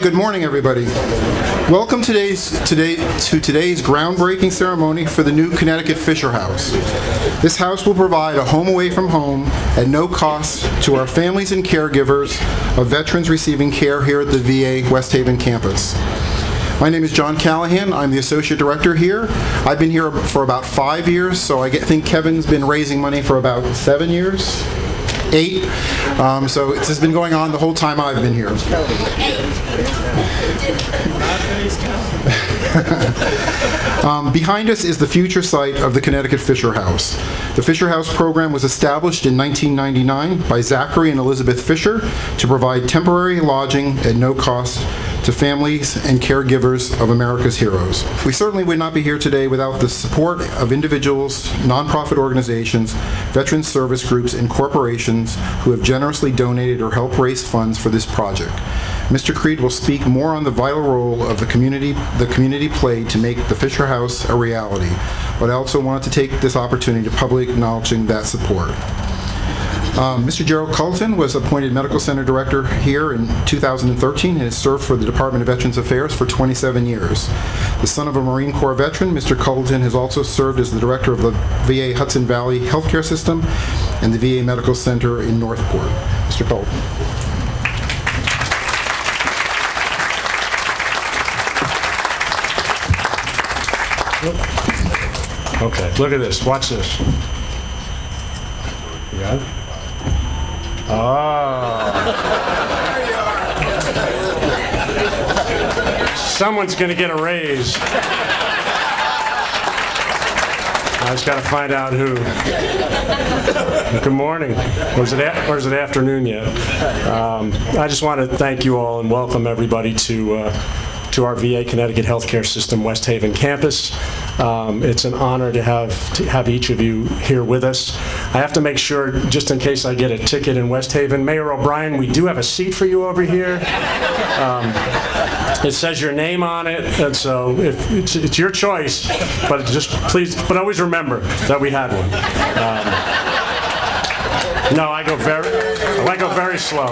Good morning, everybody. Welcome to today's groundbreaking ceremony for the new Connecticut Fisher House. This house will provide a home away from home at no cost to our families and caregivers of veterans receiving care here at the VA West Haven campus. My name is John Callahan. I'm the Associate Director here. I've been here for about 5 years, so I think Kevin's been raising money for about 7 years. 8. So it's just been going on the whole time I've been here. Behind us is the future site of the Connecticut Fisher House. The Fisher House program was established in 1999 by Zachary and Elizabeth Fisher to provide temporary lodging at no cost to families and caregivers of America's heroes. We certainly would not be here today without the support of individuals, nonprofit organizations, veteran service groups, and corporations who have generously donated or helped raise funds for this project. Mr. Creed will speak more on the vital role of the community played to make the Fisher House a reality, but I also wanted to take this opportunity to publicly acknowledging that support. Mr. Gerald Culleton was appointed Medical Center Director here in 2013 and has served for the Department of Veterans Affairs for 27 years. The son of a Marine Corps veteran, Mr. Culleton has also served as the Director of the VA Hudson Valley Healthcare System and the VA Medical Center in Northport. Mr. Culleton. Okay, look at this. Watch this. You got it? Oh. Someone's going to get a raise. I just got to find out who. Good morning. Or is it afternoon yet? I just want to thank you all and welcome everybody to our VA Connecticut Healthcare System West Haven campus. It's an honor to have each of you here with us. I have to make sure, just in case I get a ticket in West Haven, Mayor O'Brien, we do have a seat for you over here. It says your name on it, and so if it's your choice, but just please, but always remember that we had one. No, I go very slow.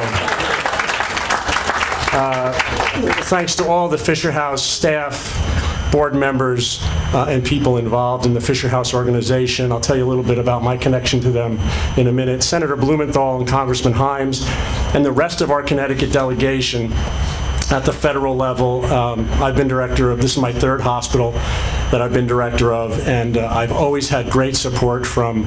Thanks to all the Fisher House staff, board members, and people involved in the Fisher House organization. I'll tell you a little bit about my connection to them in a minute. Senator Blumenthal and Congressman Himes and the rest of our Connecticut delegation at the federal level. I've been director of, this is my 3rd hospital that I've been director of, and I've always had great support from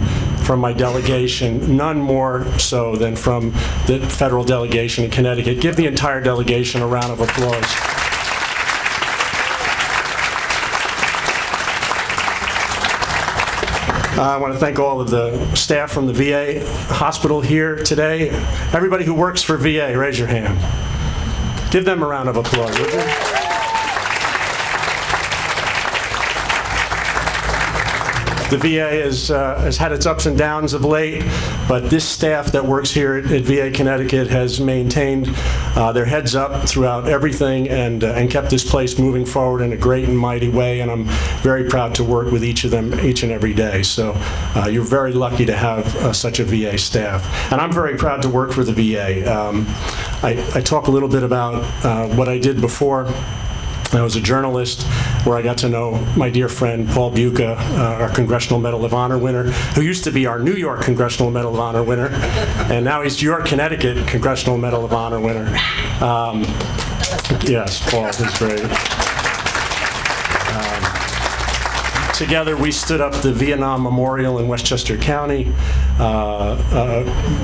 my delegation, none more so than from the federal delegation in Connecticut. Give the entire delegation a round of applause. I want to thank all of the staff from the VA hospital here today. Everybody who works for VA, raise your hand. Give them a round of applause, would you? The VA has had its ups and downs of late, but this staff that works here at VA Connecticut has maintained their heads up throughout everything and kept this place moving forward in a great and mighty way, and I'm very proud to work with each of them each and every day. So you're very lucky to have such a VA staff. And I'm very proud to work for the VA. I talk a little bit about what I did before. I was a journalist where I got to know my dear friend Paul Buca, our Congressional Medal of Honor winner, who used to be our New York Congressional Medal of Honor winner, and now he's York, Connecticut Congressional Medal of Honor winner. Yes, Paul is great. Together we stood up the Vietnam Memorial in Westchester County,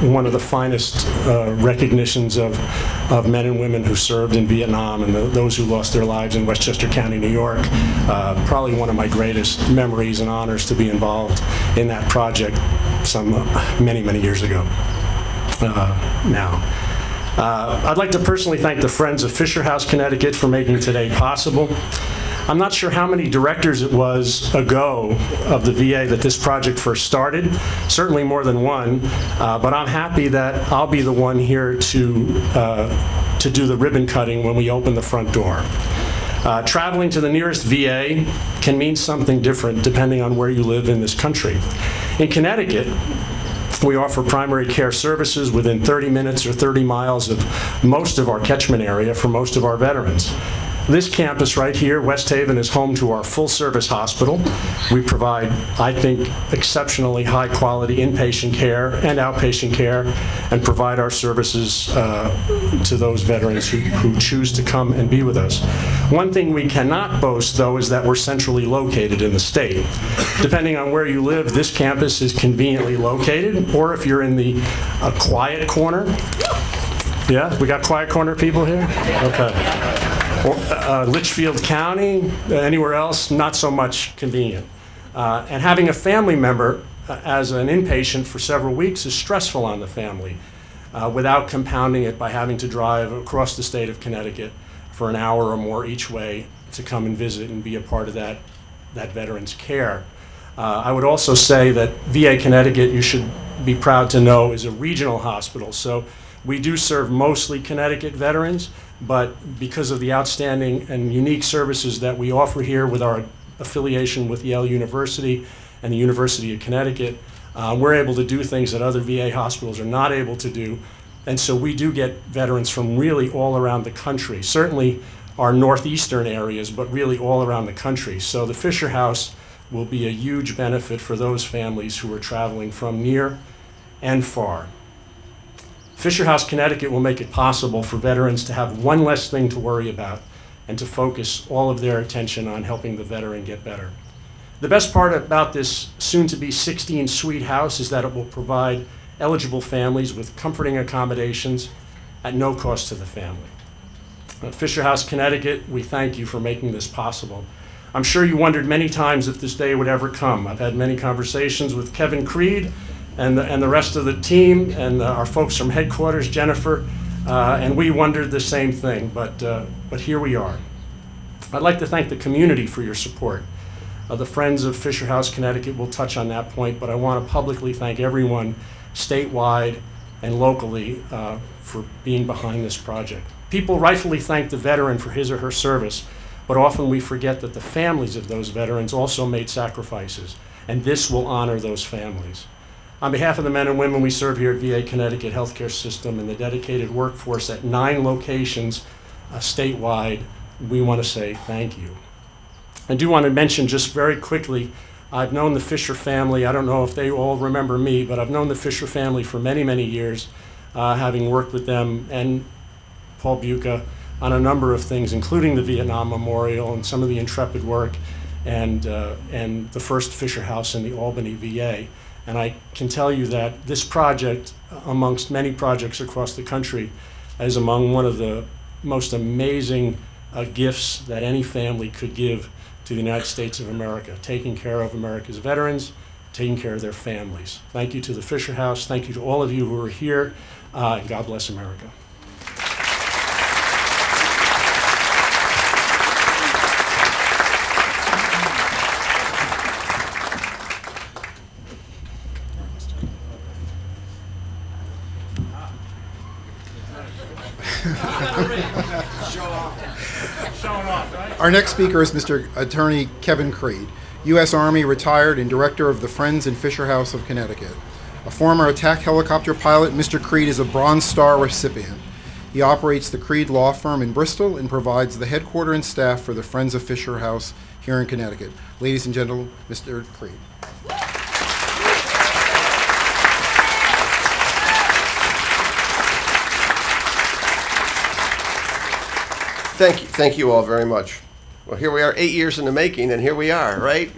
one of the finest recognitions of men and women who served in Vietnam and those who lost their lives in Westchester County, New York. Probably one of my greatest memories and honors to be involved in that project some many, many years ago now. I'd like to personally thank the Friends of Fisher House, Connecticut for making today possible. I'm not sure how many directors it was ago of the VA that this project first started, certainly more than one, but I'm happy that I'll be the one here to do the ribbon cutting when we open the front door. Traveling to the nearest VA can mean something different depending on where you live in this country. In Connecticut, We offer primary care services within 30 minutes or 30 miles of most of our catchment area for most of our veterans. This campus right here, West Haven, is home to our full-service hospital. We provide, I think, exceptionally high-quality inpatient care and outpatient care, and provide our services to those veterans who choose to come and be with us. One thing we cannot boast, though, is that we're centrally located in the state. Depending on where you live, this campus is conveniently located, or if you're in the quiet corner. Yeah, we got quiet corner people here? Okay. Litchfield County, anywhere else, not so much convenient. And having a family member as an inpatient for several weeks is stressful on the family, without compounding it by having to drive across the state of Connecticut for an hour or more each way to come and visit and be a part of that veteran's care. I would also say that VA Connecticut, you should be proud to know, is a regional hospital. So we do serve mostly Connecticut veterans, but because of the outstanding and unique services that we offer here with our affiliation with Yale University and the University of Connecticut, we're able to do things that other VA hospitals are not able to do. And so we do get veterans from really all around the country, certainly our northeastern areas, but really all around the country. So the Fisher House will be a huge benefit for those families who are traveling from near and far. Fisher House Connecticut will make it possible for veterans to have one less thing to worry about and to focus all of their attention on helping the veteran get better. The best part about this soon-to-be 16-suite house is that it will provide eligible families with comforting accommodations at no cost to the family. At Fisher House Connecticut, we thank you for making this possible. I'm sure you wondered many times if this day would ever come. I've had many conversations with Kevin Creed and the rest of the team and our folks from headquarters, Jennifer, and we wondered the same thing, but here we are. I'd like to thank the community for your support. The Friends of Fisher House Connecticut will touch on that point, but I want to publicly thank everyone statewide and locally for being behind this project. People rightfully thank the veteran for his or her service, but often we forget that the families of those veterans also made sacrifices, and this will honor those families. On behalf of the men and women we serve here at VA Connecticut Healthcare System and the dedicated workforce at 9 locations statewide, we want to say thank you. I do want to mention just very quickly, I've known the Fisher family, I don't know if they all remember me, but I've known the Fisher family for many, many years, having worked with them and Paul Buca on a number of things, including the Vietnam Memorial and some of the Intrepid work and the first Fisher House in the Albany VA. And I can tell you that this project, amongst many projects across the country, is among one of the most amazing gifts that any family could give to the United States of America, taking care of America's veterans, taking care of their families. Thank you to the Fisher House. Thank you to all of you who are here. God bless America. Our next speaker is Mr. Attorney Kevin Creed, U.S. Army retired and director of the Friends and Fisher House of Connecticut. A former attack helicopter pilot, Mr. Creed is a Bronze Star recipient. He operates the Creed Law Firm in Bristol and provides the headquarters and staff for the Friends of Fisher House here in Connecticut. Ladies and gentlemen, Mr. Creed. Thank you all very much. Well, here we are, 8 years in the making, and here we are, right?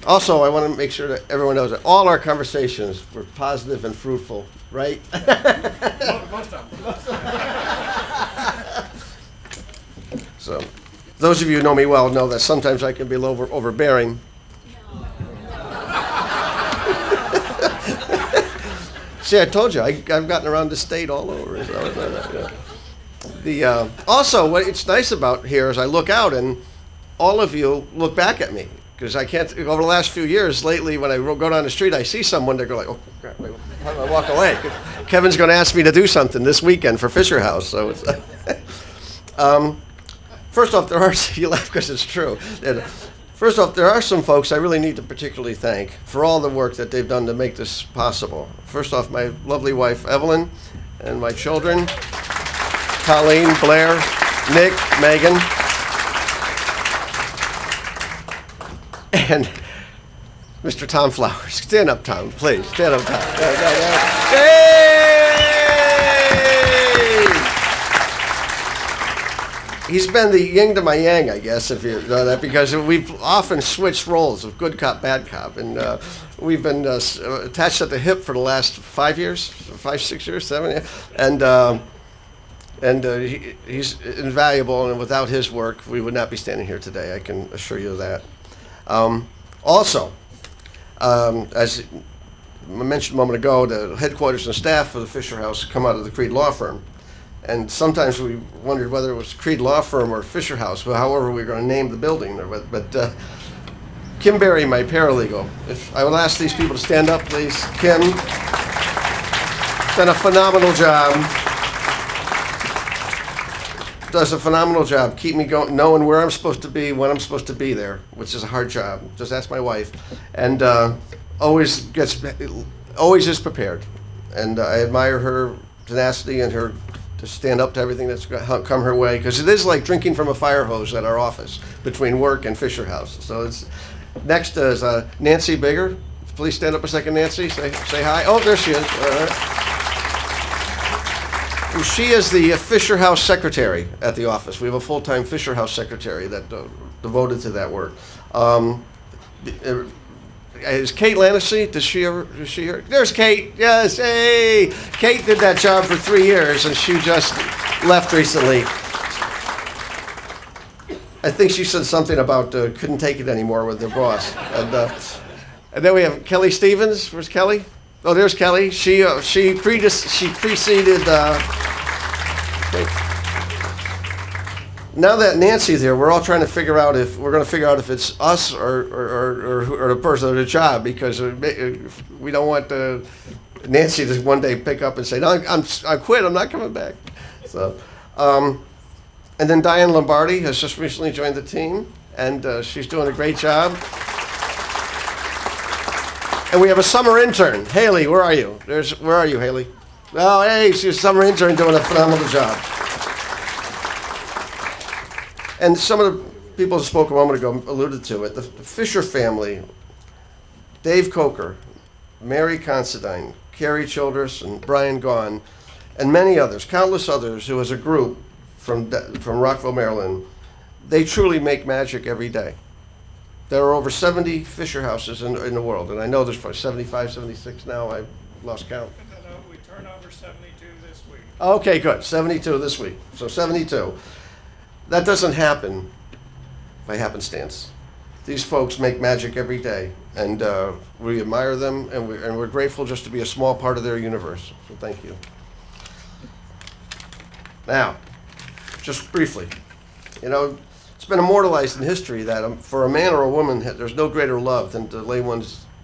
Also, I want to make sure that everyone knows that all our conversations were positive and fruitful, right? Most of them. So, those of you who know me well know that sometimes I can be a little overbearing. See, I told you, I've gotten around the state all over. Also, what it's nice about here is I look out and all of you look back at me because I can't. Over the last few years, lately, when I go down the street, I see someone. They go like, "Oh, crap, wait, how do I walk away?" Kevin's going to ask me to do something this weekend for Fisher House. So, it's, first off, you laugh because it's true. First off, there are some folks I really need to particularly thank for all the work that they've done to make this possible. First off, my lovely wife, Evelyn, and my children, Colleen, Blair, Nick, Megan, and Mr. Tom Flowers. Stand up, Tom, please. Stand up, Tom. Hey! He's been the yin to my yang, I guess, if you know that, because we've often switched roles of good cop, bad cop, and we've been attached at the hip for the last 5 years, 5, 6 years, 7 years, and he's invaluable, and without his work, we would not be standing here today. I can assure you of that. Also, as I mentioned a moment ago, the headquarters and staff for the Fisher House come out of the Creed Law Firm. And sometimes we wondered whether it was Creed Law Firm or Fisher House, but however we were going to name the building. But Kim Berry, my paralegal, if I would ask these people to stand up, please. Kim, done a phenomenal job. Does a phenomenal job. Keep me going, knowing where I'm supposed to be, when I'm supposed to be there, which is a hard job. Just ask my wife. And always is prepared. And I admire her tenacity and her to stand up to everything that's come her way, because it is like drinking from a fire hose at our office between work and Fisher House. So it's next is Nancy Bigger. Please stand up a second, Nancy. Say hi. Oh, there she is. All right. She is the Fisher House secretary at the office. We have a full-time Fisher House secretary that devoted to that work. Is Kate Lannisey? Does she ever? There's Kate. Yes. Hey, Kate did that job for 3 years, and she just left recently. I think she said something about couldn't take it anymore with their boss. And then we have Kelly Stevens. Where's Kelly? Oh, there's Kelly. She preceded. Now that Nancy's here, we're all trying to figure out if it's us or the person or the job, because we don't want Nancy to one day pick up and say, "No, I quit. I'm not coming back." So, and then Diane Lombardi has just recently joined the team, and she's doing a great job. And we have a summer intern, Haley. Where are you? Where are you, Haley? Oh, hey, she's a summer intern doing a phenomenal job. And some of the people who spoke a moment ago alluded to it. The Fisher family, Dave Coker, Mary Considine, Carrie Childress, and Brian Gaughan, and many others, countless others who as a group from Rockville, Maryland, they truly make magic every day. There are over 70 Fisher houses in the world, and I know there's probably 75, 76 now. I've lost count. No, we turn over 72 this week. Okay, good. 72 this week. So 72. That doesn't happen by happenstance. These folks make magic every day, and we admire them, and we're grateful just to be a small part of their universe. So thank you. Now, just briefly, it's been immortalized in history that for a man or a woman, there's no greater love than to lay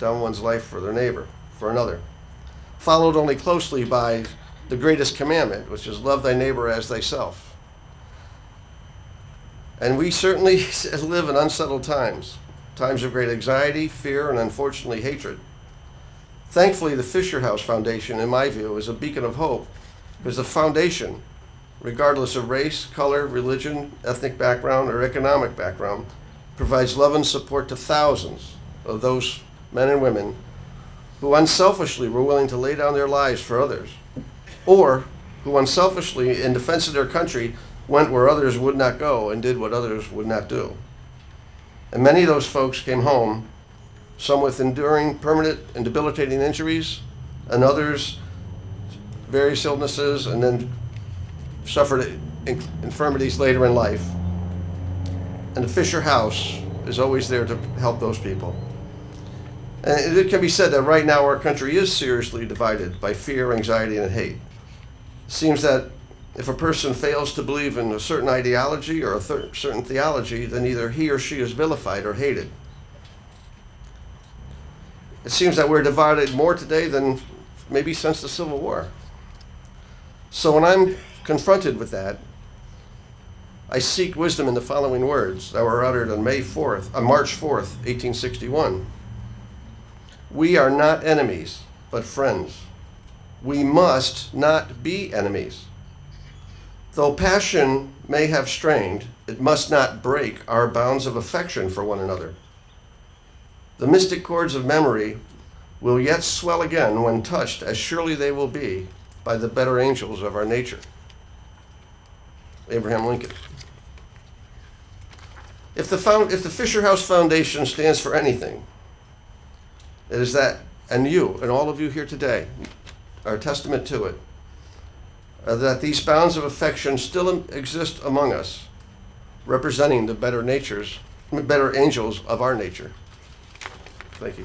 down one's life for their neighbor, for another, followed only closely by the greatest commandment, which is love thy neighbor as thyself. And we certainly live in unsettled times of great anxiety, fear, and unfortunately hatred. Thankfully, the Fisher House Foundation, in my view, is a beacon of hope, because the foundation, regardless of race, color, religion, ethnic background, or economic background, provides love and support to thousands of those men and women who unselfishly were willing to lay down their lives for others, or who unselfishly, in defense of their country, went where others would not go and did what others would not do. And many of those folks came home, some with enduring, permanent, and debilitating injuries, and others various illnesses, and then suffered infirmities later in life. And the Fisher House is always there to help those people. And it can be said that right now our country is seriously divided by fear, anxiety, and hate. It seems that if a person fails to believe in a certain ideology or a certain theology, then either he or she is vilified or hated. It seems that we're divided more today than maybe since the Civil War. So when I'm confronted with that, I seek wisdom in the following words that were uttered on March 4th, 1861. We are not enemies, but friends. We must not be enemies. Though passion may have strained, it must not break our bounds of affection for one another. The mystic chords of memory will yet swell again when touched, as surely they will be, by the better angels of our nature. Abraham Lincoln. If the Fisher House Foundation stands for anything, it is that, and you, and all of you here today, are a testament to it, that these bounds of affection still exist among us, representing the better angels of our nature. Thank you.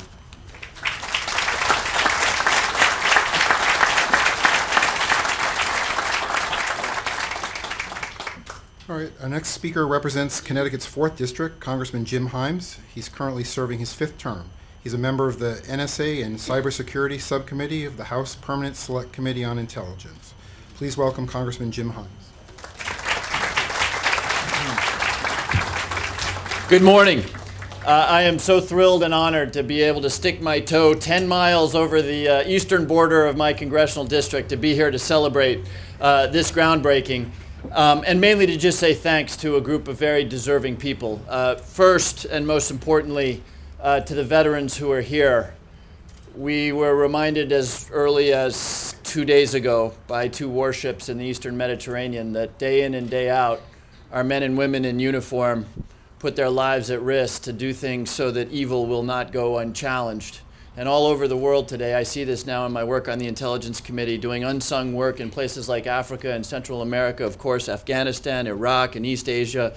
All right, our next speaker represents Connecticut's 4th District, Congressman Jim Himes. He's currently serving his 5th term. He's a member of the NSA and Cybersecurity Subcommittee of the House Permanent Select Committee on Intelligence. Please welcome Congressman Jim Himes. Good morning. I am so thrilled and honored to be able to stick my toe 10 miles over the eastern border of my congressional district to be here to celebrate this groundbreaking. And mainly to just say thanks to a group of very deserving people. First and most importantly, to the veterans who are here. We were reminded as early as 2 days ago by 2 warships in the Eastern Mediterranean that day in and day out, our men and women in uniform put their lives at risk to do things so that evil will not go unchallenged. And all over the world today, I see this now in my work on the Intelligence Committee, doing unsung work in places like Africa and Central America, of course, Afghanistan, Iraq, and East Asia,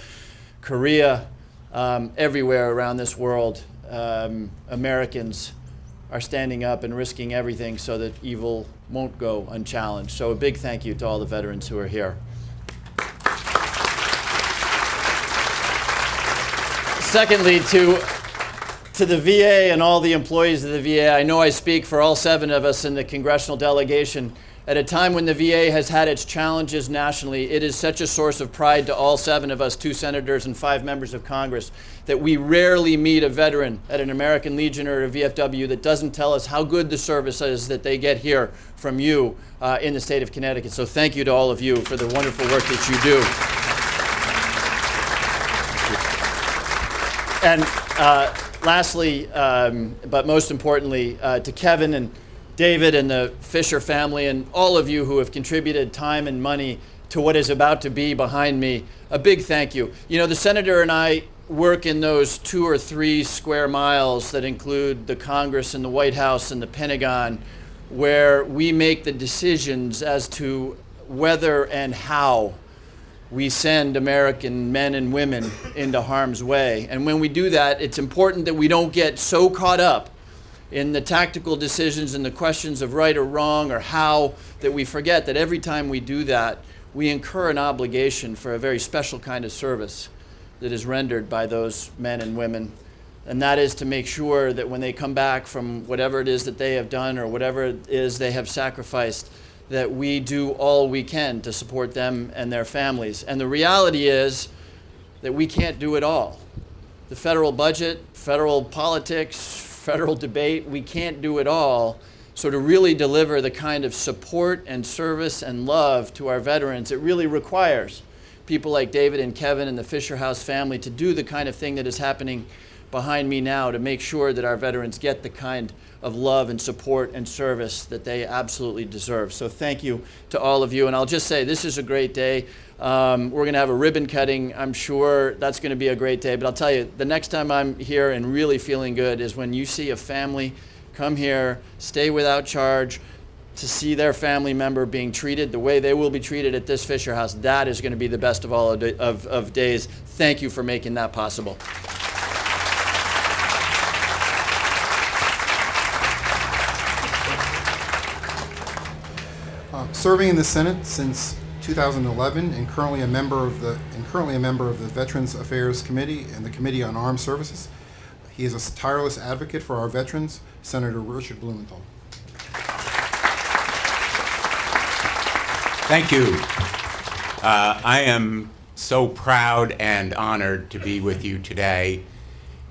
Korea, everywhere around this world. Americans are standing up and risking everything so that evil won't go unchallenged. So a big thank you to all the veterans who are here. Secondly, to the VA and all the employees of the VA, I know I speak for all 7 of us in the congressional delegation. At a time when the VA has had its challenges nationally, it is such a source of pride to all 7 of us, 2 senators and 5 members of Congress, that we rarely meet a veteran at an American Legion or a VFW that doesn't tell us how good the service is that they get here from you in the state of Connecticut. So thank you to all of you for the wonderful work that you do. And lastly, but most importantly, to Kevin and David and the Fisher family and all of you who have contributed time and money to what is about to be behind me, a big thank you. You know, the Senator and I work in those 2 or 3 square miles that include the Congress and the White House and the Pentagon, where we make the decisions as to whether and how we send American men and women into harm's way. And when we do that, it's important that we don't get so caught up in the tactical decisions and the questions of right or wrong or how that we forget that every time we do that, we incur an obligation for a very special kind of service that is rendered by those men and women. And that is to make sure that when they come back from whatever it is that they have done or whatever it is they have sacrificed, that we do all we can to support them and their families. And the reality is that we can't do it all. The federal budget, federal politics, federal debate, we can't do it all. So to really deliver the kind of support and service and love to our veterans, it really requires people like David and Kevin and the Fisher House family to do the kind of thing that is happening behind me now to make sure that our veterans get the kind of love and support and service that they absolutely deserve. So thank you to all of you. And I'll just say this is a great day. We're going to have a ribbon cutting. I'm sure that's going to be a great day. But I'll tell you, the next time I'm here and really feeling good is when you see a family come here, stay without charge, to see their family member being treated the way they will be treated at this Fisher House. That is going to be the best of all of days. Thank you for making that possible. Serving in the Senate since 2011 and currently a member of the Veterans Affairs Committee and the Committee on Armed Services. He is a tireless advocate for our veterans, Senator Richard Blumenthal. Thank you. I am so proud and honored to be with you today.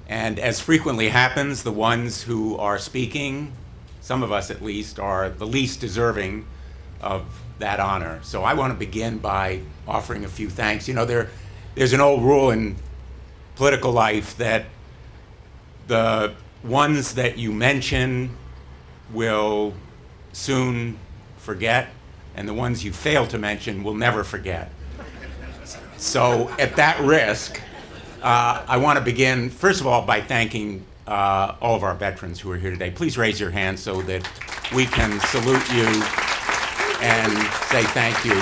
And as frequently happens, the ones who are speaking, some of us at least, are the least deserving of that honor. So I want to begin by offering a few thanks. You know, there's an old rule in political life that the ones that you mention will soon forget, and the ones you fail to mention will never forget. So at that risk, I want to begin, first of all, by thanking all of our veterans who are here today. Please raise your hands so that we can salute you and say thank you.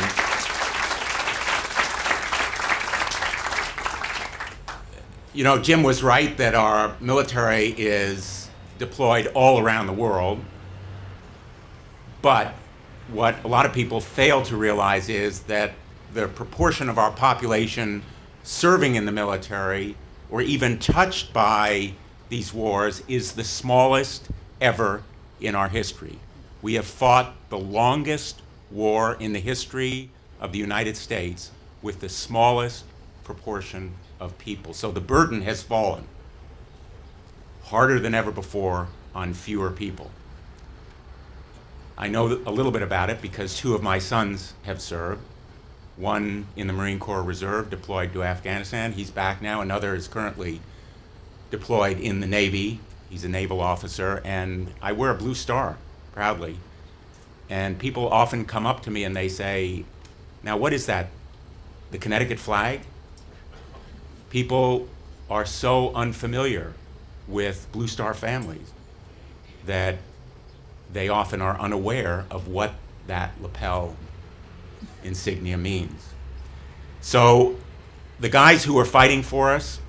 You know, Jim was right that our military is deployed all around the world, but what a lot of people fail to realize is that the proportion of our population serving in the military or even touched by these wars is the smallest ever in our history. We have fought the longest war in the history of the United States with the smallest proportion of people. So the burden has fallen harder than ever before on fewer people. I know a little bit about it because two of my sons have served. One in the Marine Corps Reserve, deployed to Afghanistan. He's back now. Another is currently deployed in the Navy. He's a naval officer, and I wear a blue star proudly. And people often come up to me and they say, now what is that? The Connecticut flag? People are so unfamiliar with Blue Star families that they often are unaware of what that lapel insignia means. So the guys who are fighting for us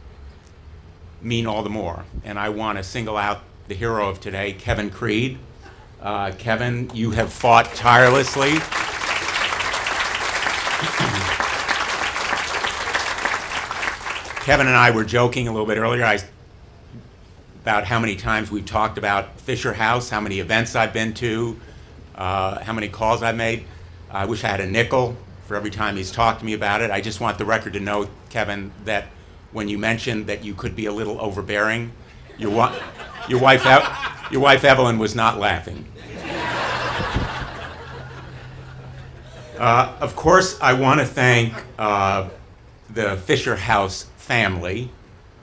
mean all the more. And I want to single out the hero of today, Kevin Creed. Kevin, you have fought tirelessly. Kevin and I were joking a little bit earlier about how many times we've talked about Fisher House, how many events I've been to, how many calls I've made. I wish I had a nickel for every time he's talked to me about it. I just want the record to know, Kevin, that when you mentioned that you could be a little overbearing, your wife Evelyn was not laughing. Of course, I want to thank the Fisher House family,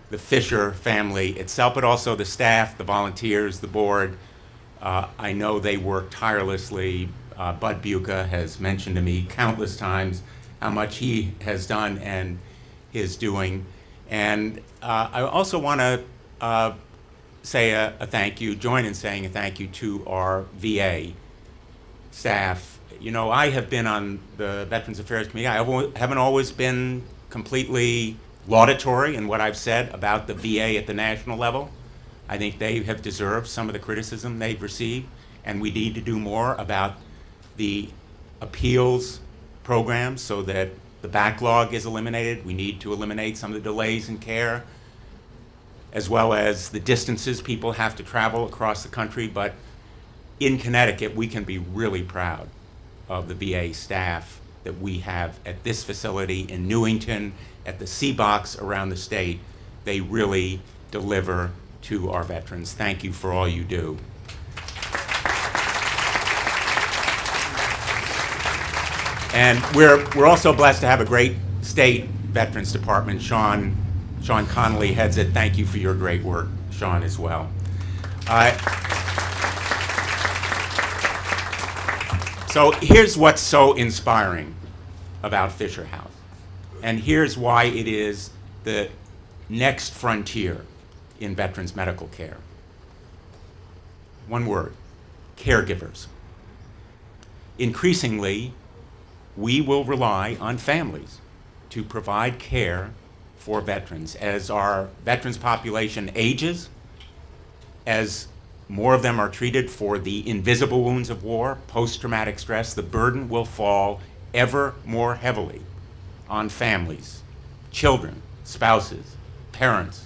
the Fisher family itself, but also the staff, the volunteers, the board. I know they work tirelessly. Bud Buca has mentioned to me countless times how much he has done and is doing. And I also want to say a thank you, join in saying a thank you to our VA staff. You know, I have been on the Veterans Affairs Committee. I haven't always been completely laudatory in what I've said about the VA at the national level. I think they have deserved some of the criticism they've received, and we need to do more about the appeals program so that the backlog is eliminated. We need to eliminate some of the delays in care, as well as the distances people have to travel across the country. But in Connecticut, we can be really proud of the VA staff that we have at this facility in Newington, at the C-Box around the state. They really deliver to our veterans. Thank you for all you do. And we're also blessed to have a great state veterans department. Sean Connolly heads it. Thank you for your great work, Sean, as well. So here's what's so inspiring about Fisher House. And here's why it is the next frontier in veterans medical care. One word: caregivers. Increasingly, we will rely on families to provide care for veterans. As our veterans population ages, as more of them are treated for the invisible wounds of war, post-traumatic stress, the burden will fall ever more heavily on families, children, spouses, parents.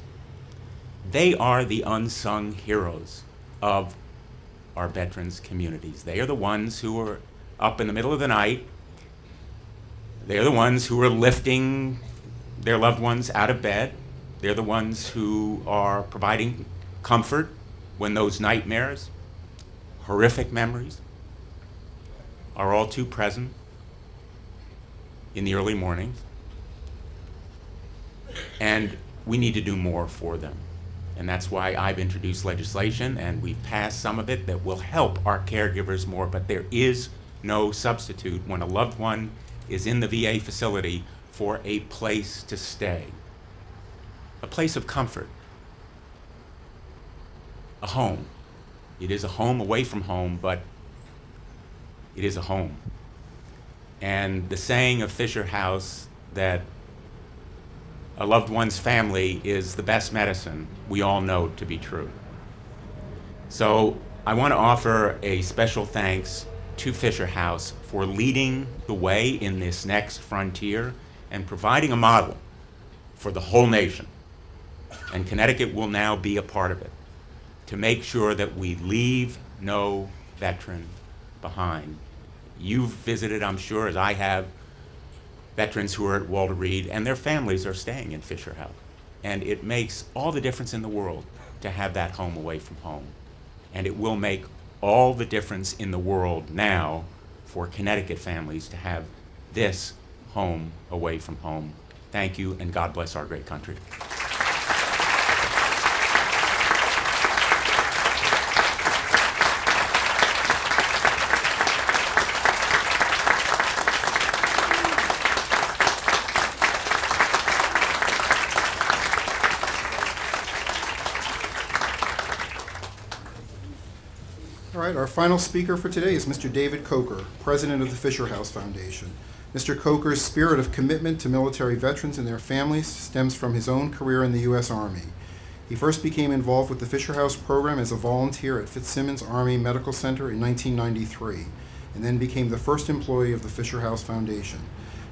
They are the unsung heroes of our veterans communities. They are the ones who are up in the middle of the night. They're the ones who are lifting their loved ones out of bed. They're the ones who are providing comfort when those nightmares, horrific memories, are all too present in the early mornings. And we need to do more for them. And that's why I've introduced legislation, and we've passed some of it that will help our caregivers more, but there is no substitute when a loved one is in the VA facility for a place to stay, a place of comfort, a home. It is a home away from home, but it is a home. And the saying of Fisher House that a loved one's family is the best medicine, we all know to be true. So I want to offer a special thanks to Fisher House for leading the way in this next frontier and providing a model for the whole nation. And Connecticut will now be a part of it to make sure that we leave no veteran behind. You've visited, I'm sure, as I have, veterans who are at Walter Reed, and their families are staying in Fisher House. And it makes all the difference in the world to have that home away from home. And it will make all the difference in the world now for Connecticut families to have this home away from home. Thank you, and God bless our great country. All right, our final speaker for today is Mr. David Coker, president of the Fisher House Foundation. Mr. Coker's spirit of commitment to military veterans and their families stems from his own career in the U.S. Army. He first became involved with the Fisher House program as a volunteer at Fitzsimmons Army Medical Center in 1993, and then became the first employee of the Fisher House Foundation.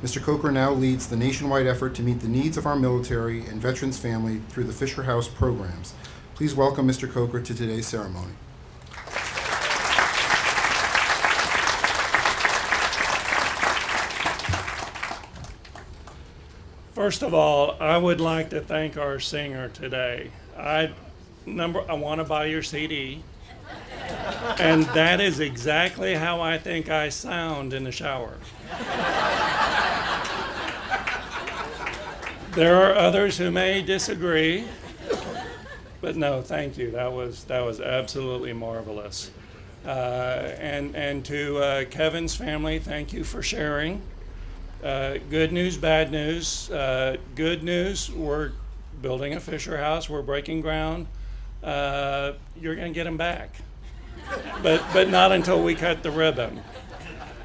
Mr. Coker now leads the nationwide effort to meet the needs of our military and veterans family through the Fisher House programs. Please welcome Mr. Coker to today's ceremony. First of all, I would like to thank our singer today. I want to buy your CD, and that is exactly how I think I sound in the shower. There are others who may disagree, but no, thank you. That was absolutely marvelous. And to Kevin's family, thank you for sharing. Good news, bad news. Good news, we're building a Fisher House. We're breaking ground. You're going to get him back, but not until we cut the ribbon.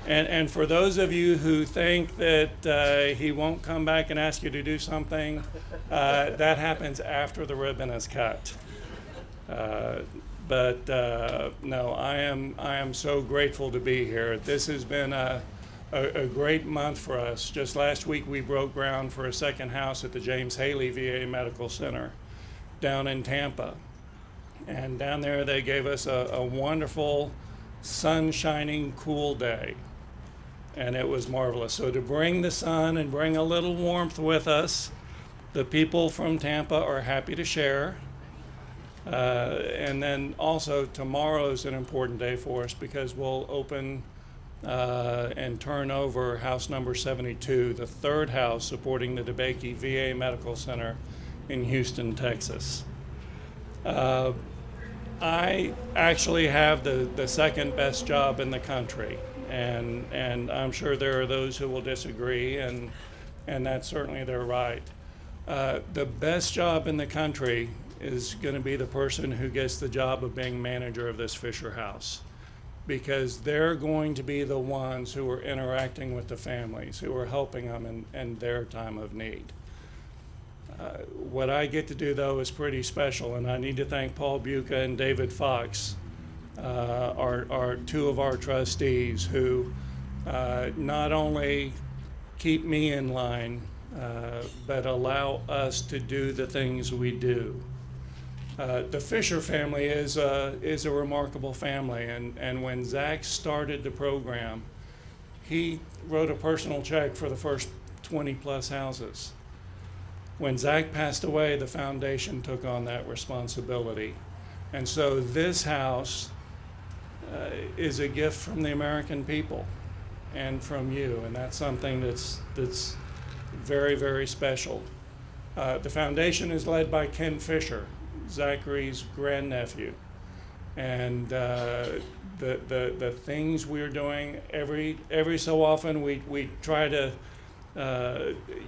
And for those of you who think that he won't come back and ask you to do something, that happens after the ribbon is cut. But no, I am so grateful to be here. This has been a great month for us. Just last week we broke ground for a second house at the James Haley VA Medical Center down in Tampa. And down there they gave us a wonderful, sun-shining, cool day. And it was marvelous. So to bring the sun and bring a little warmth with us, the people from Tampa are happy to share. And then also tomorrow is an important day for us because we'll open and turn over house number 72, the third house supporting the DeBakey VA Medical Center in Houston, Texas. I actually have the second best job in the country, and I'm sure there are those who will disagree, and that's certainly their right. The best job in the country is going to be the person who gets the job of being manager of this Fisher House, because they're going to be the ones who are interacting with the families, who are helping them in their time of need. What I get to do, though, is pretty special, and I need to thank Paul Buca and David Fox, are two of our trustees who not only keep me in line, but allow us to do the things we do. The Fisher family is a remarkable family, and when Zach started the program, he wrote a personal check for the first 20 plus houses. When Zach passed away, the foundation took on that responsibility. And so this house is a gift from the American people and from you, and that's something that's very, very special. The foundation is led by Ken Fisher, Zachary's grandnephew, and the things we're doing every so often we try to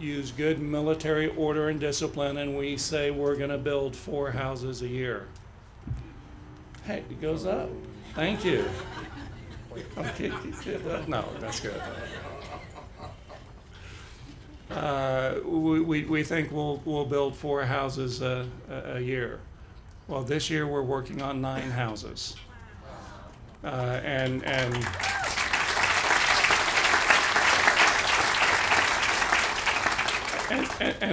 use good military order and discipline, and we say we're going to build 4 houses a year. Hey, it goes up. Thank you. Okay, no, that's good. We think we'll build 4 houses a year. Well, this year we're working on 9 houses, and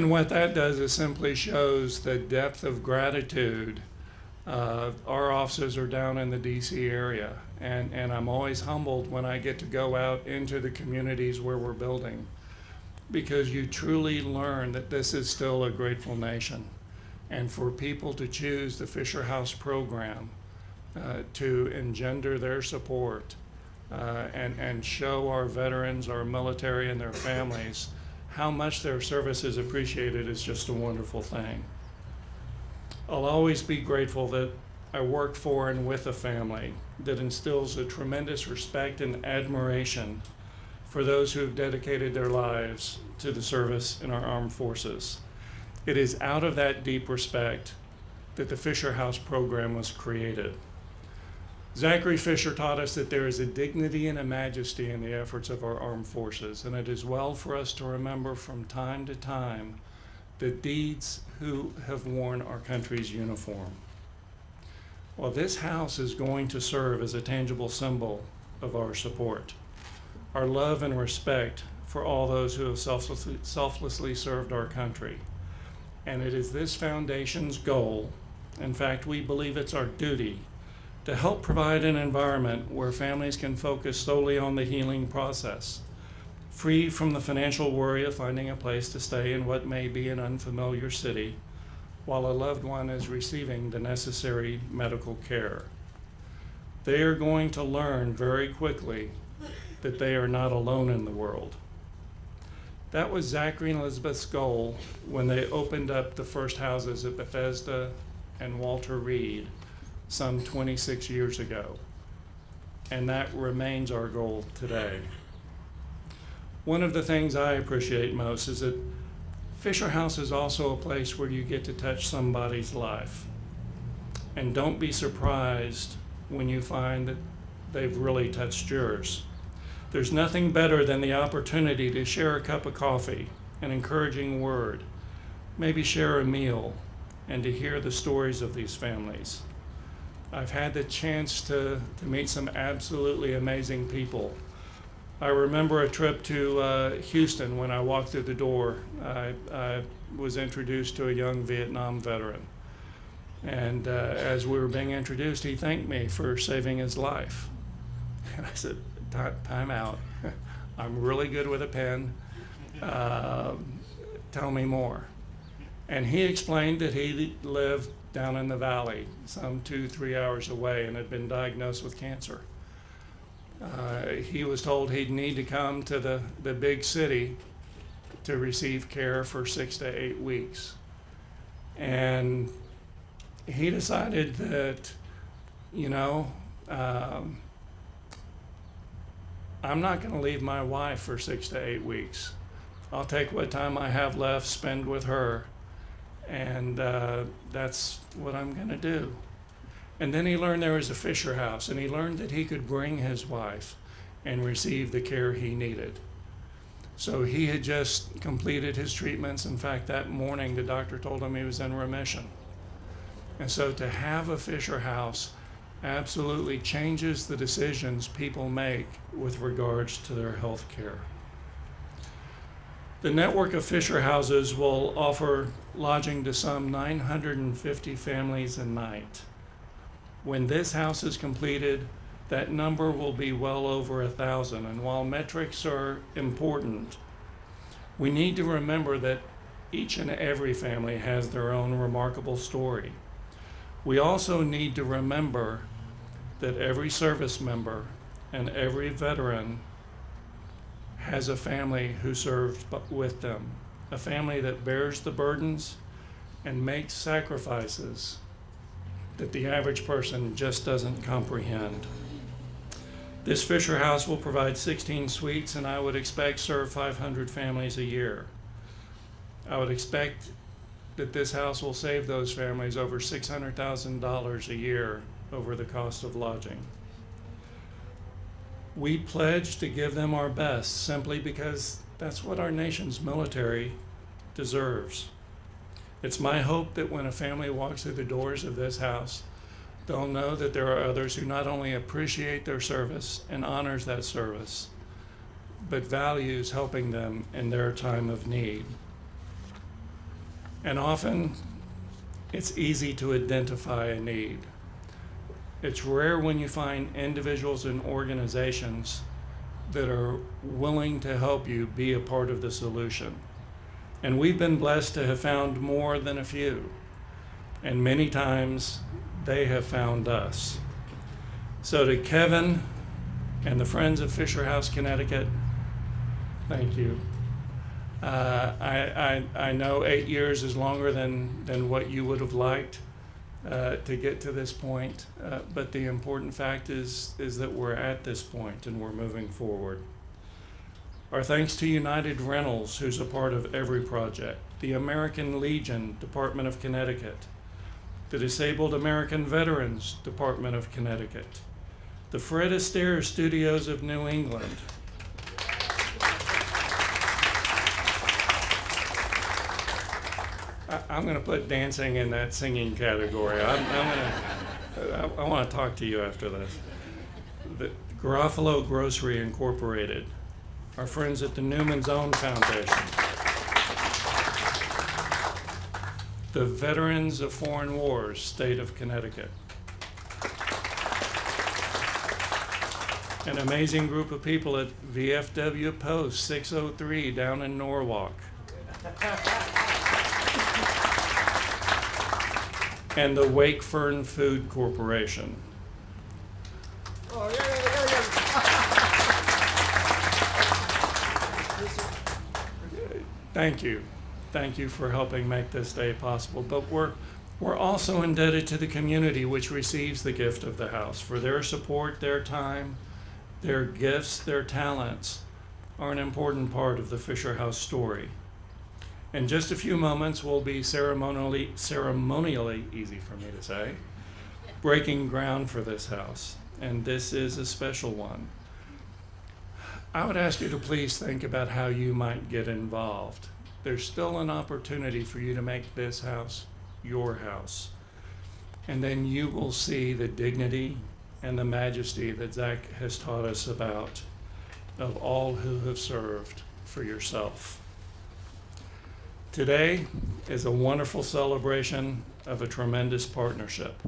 what that does is simply shows the depth of gratitude. Our offices are down in the DC area, and I'm always humbled when I get to go out into the communities where we're building, because you truly learn that this is still a grateful nation. And for people to choose the Fisher House program to engender their support and show our veterans, our military, and their families how much their service is appreciated is just a wonderful thing. I'll always be grateful that I work for and with a family that instills a tremendous respect and admiration for those who have dedicated their lives to the service in our armed forces. It is out of that deep respect that the Fisher House program was created. Zachary Fisher taught us that there is a dignity and a majesty in the efforts of our armed forces, and it is well for us to remember from time to time the deeds who have worn our country's uniform. Well, this house is going to serve as a tangible symbol of our support, our love and respect for all those who have selflessly served our country. And it is this foundation's goal, in fact, we believe it's our duty, to help provide an environment where families can focus solely on the healing process, free from the financial worry of finding a place to stay in what may be an unfamiliar city, while a loved one is receiving the necessary medical care. They are going to learn very quickly that they are not alone in the world. That was Zachary and Elizabeth's goal when they opened up the first houses at Bethesda and Walter Reed some 26 years ago. And that remains our goal today. One of the things I appreciate most is that Fisher House is also a place where you get to touch somebody's life. And don't be surprised when you find that they've really touched yours. There's nothing better than the opportunity to share a cup of coffee, an encouraging word, maybe share a meal, and to hear the stories of these families. I've had the chance to meet some absolutely amazing people. I remember a trip to Houston when I walked through the door. I was introduced to a young Vietnam veteran. And as we were being introduced, he thanked me for saving his life. And I said, time out. I'm really good with a pen. Tell me more. And he explained that he lived down in the valley, some 2-3 hours away, and had been diagnosed with cancer. He was told he'd need to come to the big city to receive care for 6 to 8 weeks. And he decided that, I'm not going to leave my wife for 6 to 8 weeks. I'll take what time I have left, spend with her, and that's what I'm going to do. And then he learned there was a Fisher House, and he learned that he could bring his wife and receive the care he needed. So he had just completed his treatments. In fact, that morning the doctor told him he was in remission. And so to have a Fisher House absolutely changes the decisions people make with regards to their health care. The network of Fisher Houses will offer lodging to some 950 families a night. When this house is completed, that number will be well over 1,000. And while metrics are important, we need to remember that each and every family has their own remarkable story. We also need to remember that every service member and every veteran has a family who served with them, a family that bears the burdens and makes sacrifices that the average person just doesn't comprehend. This Fisher House will provide 16 suites, and I would expect serve 500 families a year. I would expect that this house will save those families over $600,000 a year over the cost of lodging. We pledge to give them our best simply because that's what our nation's military deserves. It's my hope that when a family walks through the doors of this house, they'll know that there are others who not only appreciate their service and honors that service, but values helping them in their time of need. And often, it's easy to identify a need. It's rare when you find individuals and organizations that are willing to help you be a part of the solution. And we've been blessed to have found more than a few. And many times, they have found us. So to Kevin and the Friends of Fisher House, Connecticut, thank you. I know 8 years is longer than what you would have liked to get to this point, but the important fact is that we're at this point and we're moving forward. Our thanks to United Rentals, who's a part of every project, the American Legion, Department of Connecticut, the Disabled American Veterans, Department of Connecticut, the Fred Astaire Studios of New England, I'm going to put dancing in that singing category. I want to talk to you after this. The Garofalo Grocery Incorporated, our friends at the Newman's Own Foundation, the Veterans of Foreign Wars, State of Connecticut, an amazing group of people at VFW Post 603 down in Norwalk, and the Wakefern Food Corporation. Oh, yeah. Thank you. Thank you for helping make this day possible. But we're also indebted to the community which receives the gift of the house for their support, their time, their gifts, their talents are an important part of the Fisher House story. In just a few moments, we'll be ceremonially, easy for me to say, breaking ground for this house, and this is a special one. I would ask you to please think about how you might get involved. There's still an opportunity for you to make this house your house, and then you will see the dignity and the majesty that Zach has taught us about of all who have served for yourself. Today is a wonderful celebration of a tremendous partnership,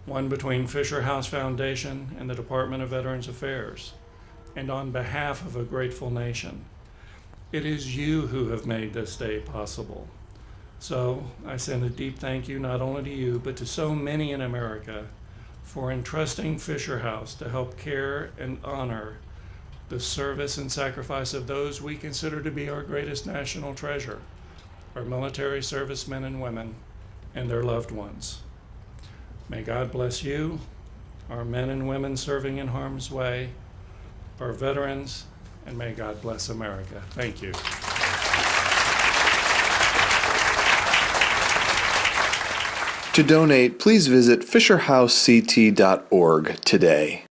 one between Fisher House Foundation and the Department of Veterans Affairs, and on behalf of a grateful nation. It is you who have made this day possible. So I send a deep thank you not only to you, but to so many in America for entrusting Fisher House to help care and honor the service and sacrifice of those we consider to be our greatest national treasure, our military servicemen and women, and their loved ones. May God bless you, our men and women serving in harm's way, our veterans, and may God bless America. Thank you. To donate, please visit fisherhousect.org today.